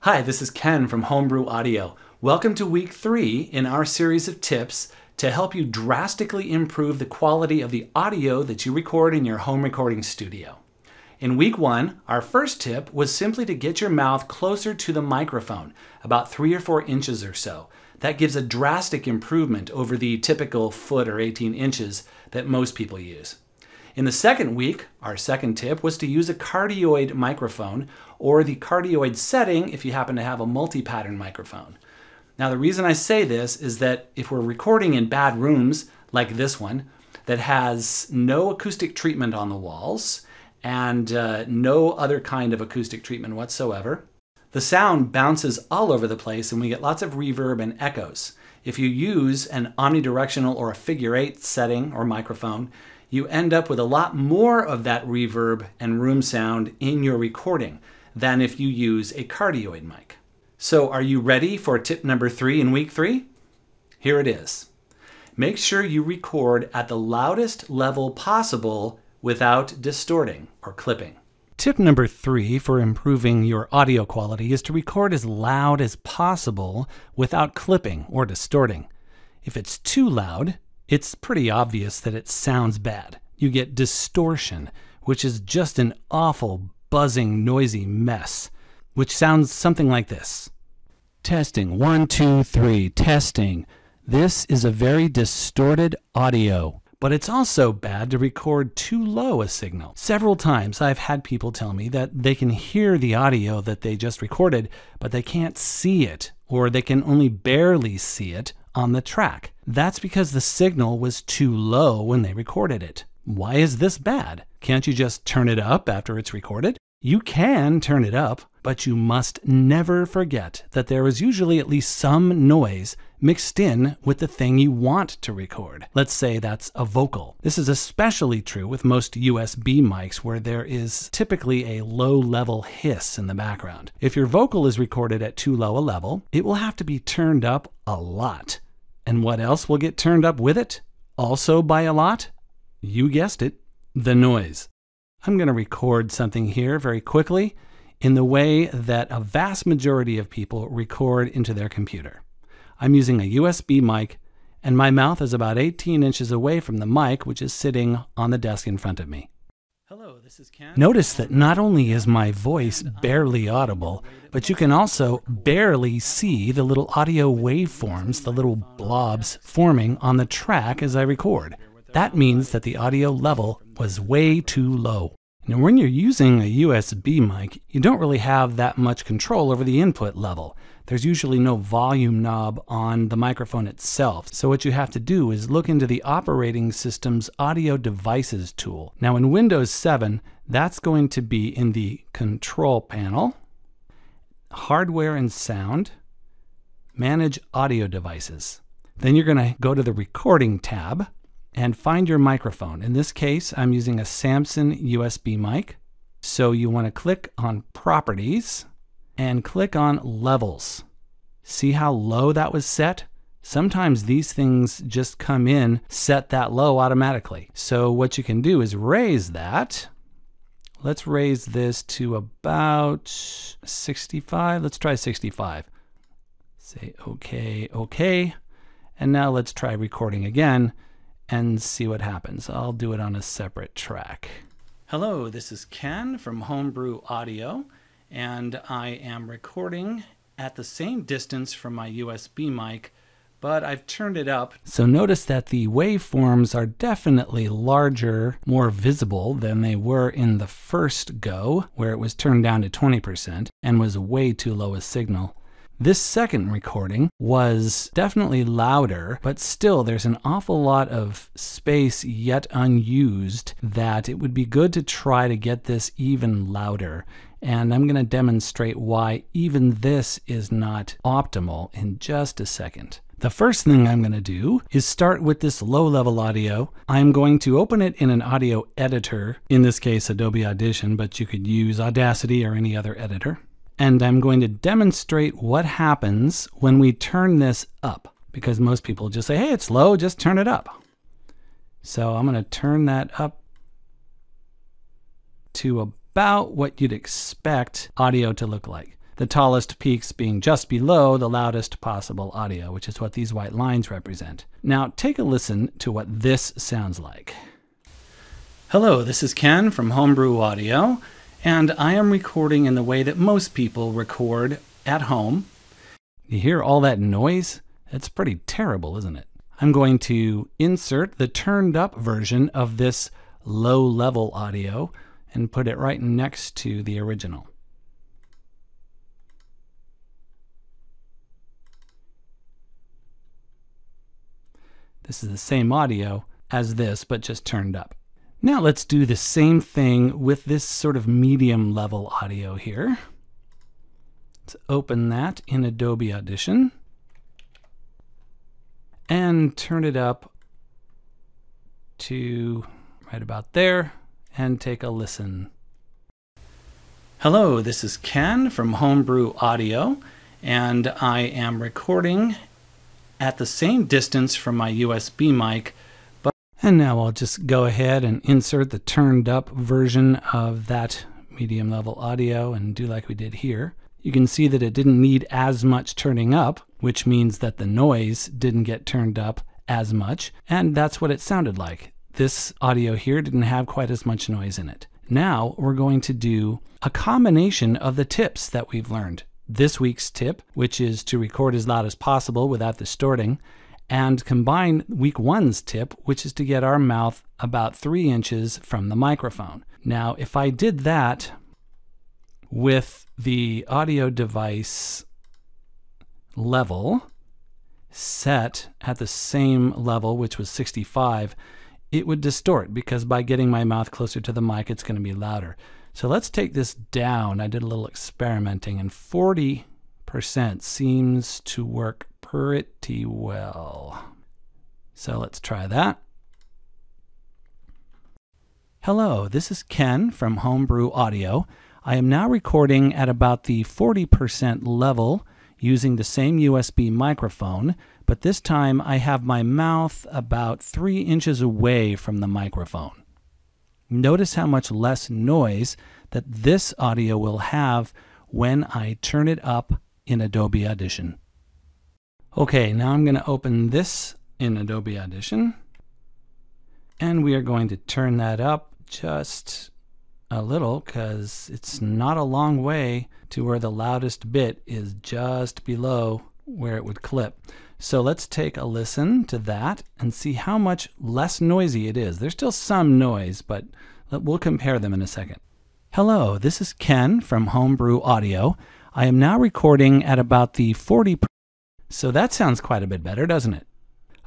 Hi, this is Ken from Brew Audio. Welcome to week 3 in our series of tips to help you drastically improve the quality of the audio that you record in your home recording studio. In week 1, our first tip was simply to get your mouth closer to the microphone, about 3 or 4 inches or so. That gives a drastic improvement over the typical foot or 18 inches that most people use. In the second week, our second tip was to use a cardioid microphone or the cardioid setting if you happen to have a multi-pattern microphone. Now the reason I say this is that if we're recording in bad rooms like this one that has no acoustic treatment on the walls and no other kind of acoustic treatment whatsoever, the sound bounces all over the place and we get lots of reverb and echoes. If you use an omnidirectional or a figure 8 setting or microphone, you end up with a lot more of that reverb and room sound in your recording than if you use a cardioid mic. So are you ready for tip number 3 in week 3? Here it is. Make sure you record at the loudest level possible without distorting or clipping. Tip number 3 for improving your audio quality is to record as loud as possible without clipping or distorting. If it's too loud, it's pretty obvious that it sounds bad. You get distortion, which is just an awful, buzzing, noisy mess, which sounds something like this. Testing, 1, 2, 3, testing. This is a very distorted audio. But it's also bad to record too low a signal. Several times I've had people tell me that they can hear the audio that they just recorded, but they can't see it, or they can only barely see it on the track. That's because the signal was too low when they recorded it. Why is this bad? Can't you just turn it up after it's recorded? You can turn it up, but you must never forget that there is usually at least some noise mixed in with the thing you want to record. Let's say that's a vocal. This is especially true with most USB mics where there is typically a low-level hiss in the background. If your vocal is recorded at too low a level, it will have to be turned up a lot. And what else will get turned up with it? Also by a lot? You guessed it, the noise. I'm going to record something here very quickly in the way that a vast majority of people record into their computer. I'm using a USB mic, and my mouth is about 18 inches away from the mic, which is sitting on the desk in front of me. Hello, this is Ken. Notice that not only is my voice barely audible, but you can also barely see the little audio waveforms, the little blobs forming on the track as I record. That means that the audio level was way too low. Now, when you're using a USB mic, you don't really have that much control over the input level. There's usually no volume knob on the microphone itself. So what you have to do is look into the operating system's audio devices tool. Now in Windows 7, that's going to be in the control panel, hardware and sound, manage audio devices. Then you're going to go to the recording tab and find your microphone. In this case, I'm using a Samson USB mic. So you want to click on Properties and click on Levels. See how low that was set? Sometimes these things just come in set that low automatically. So what you can do is raise that. Let's raise this to about 65. Let's try 65. Say okay, okay. And now let's try recording again and see what happens. I'll do it on a separate track. Hello, this is Ken from Brew Audio, and I am recording at the same distance from my USB mic, but I've turned it up. So notice that the waveforms are definitely larger, more visible than they were in the first go, where it was turned down to 20% and was way too low a signal. This second recording was definitely louder, but still there's an awful lot of space yet unused that it would be good to try to get this even louder. And I'm going to demonstrate why even this is not optimal in just a second. The first thing I'm going to do is start with this low-level audio. I'm going to open it in an audio editor, in this case Adobe Audition, but you could use Audacity or any other editor. And I'm going to demonstrate what happens when we turn this up, because most people just say, hey, it's low, just turn it up. So I'm going to turn that up to about what you'd expect audio to look like. the tallest peaks being just below the loudest possible audio, which is what these white lines represent. Now take a listen to what this sounds like. Hello, this is Ken from Brew Audio, and I am recording in the way that most people record at home. You hear all that noise? It's pretty terrible, isn't it? I'm going to insert the turned up version of this low-level audio and put it right next to the original. This is the same audio as this, but just turned up. Now let's do the same thing with this sort of medium level audio here. Let's open that in Adobe Audition and turn it up to right about there and take a listen. Hello, this is Ken from Brew Audio, and I am recording at the same distance from my USB mic. And now I'll just go ahead and insert the turned up version of that medium level audio and do like we did here. You can see that it didn't need as much turning up, which means that the noise didn't get turned up as much, and that's what it sounded like. This audio here didn't have quite as much noise in it. Now we're going to do a combination of the tips that we've learned. This week's tip, which is to record as loud as possible without distorting, and combine week 1's tip, which is to get our mouth about 3 inches from the microphone. Now, if I did that with the audio device level set at the same level, which was 65, it would distort, because by getting my mouth closer to the mic, it's going to be louder. So let's take this down. I did a little experimenting, and 40% seems to work pretty well. So let's try that. Hello, this is Ken from Brew Audio. I am now recording at about the 40% level using the same USB microphone, but this time I have my mouth about 3 inches away from the microphone. Notice how much less noise that this audio will have when I turn it up in Adobe Audition. Okay, now I'm going to open this in Adobe Audition, and we are going to turn that up just a little, because it's not a long way to where the loudest bit is just below where it would clip. So let's take a listen to that and see how much less noisy it is. There's still some noise, but we'll compare them in a second. Hello, this is Ken from Brew Audio. I am now recording at about the 40%. So that sounds quite a bit better, doesn't it?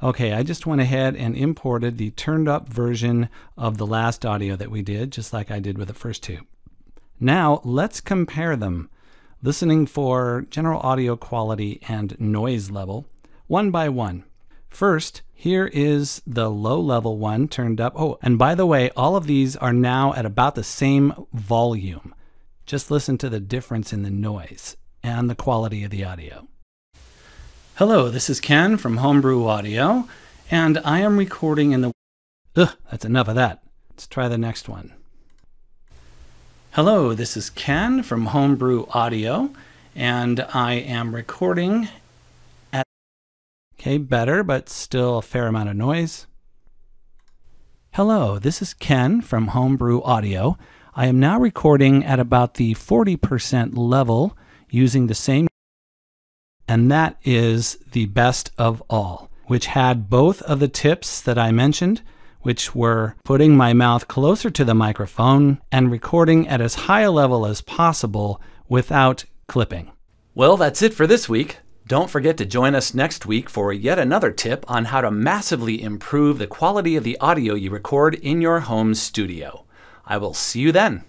Okay, I just went ahead and imported the turned up version of the last audio that we did, just like I did with the first two. Now let's compare them, listening for general audio quality and noise level, one by one. First, here is the low level one turned up. Oh, and by the way, all of these are now at about the same volume. Just listen to the difference in the noise and the quality of the audio. Hello, this is Ken from Brew Audio, and I am recording in the... that's enough of that. Let's try the next one. Hello, this is Ken from Brew Audio, and I am recording at... Okay, better, but still a fair amount of noise. Hello, this is Ken from Brew Audio. I am now recording at about the 40% level using the same... And that is the best of all, which had both of the tips that I mentioned, which were putting my mouth closer to the microphone and recording at as high a level as possible without clipping. Well, that's it for this week. Don't forget to join us next week for yet another tip on how to massively improve the quality of the audio you record in your home studio. I will see you then.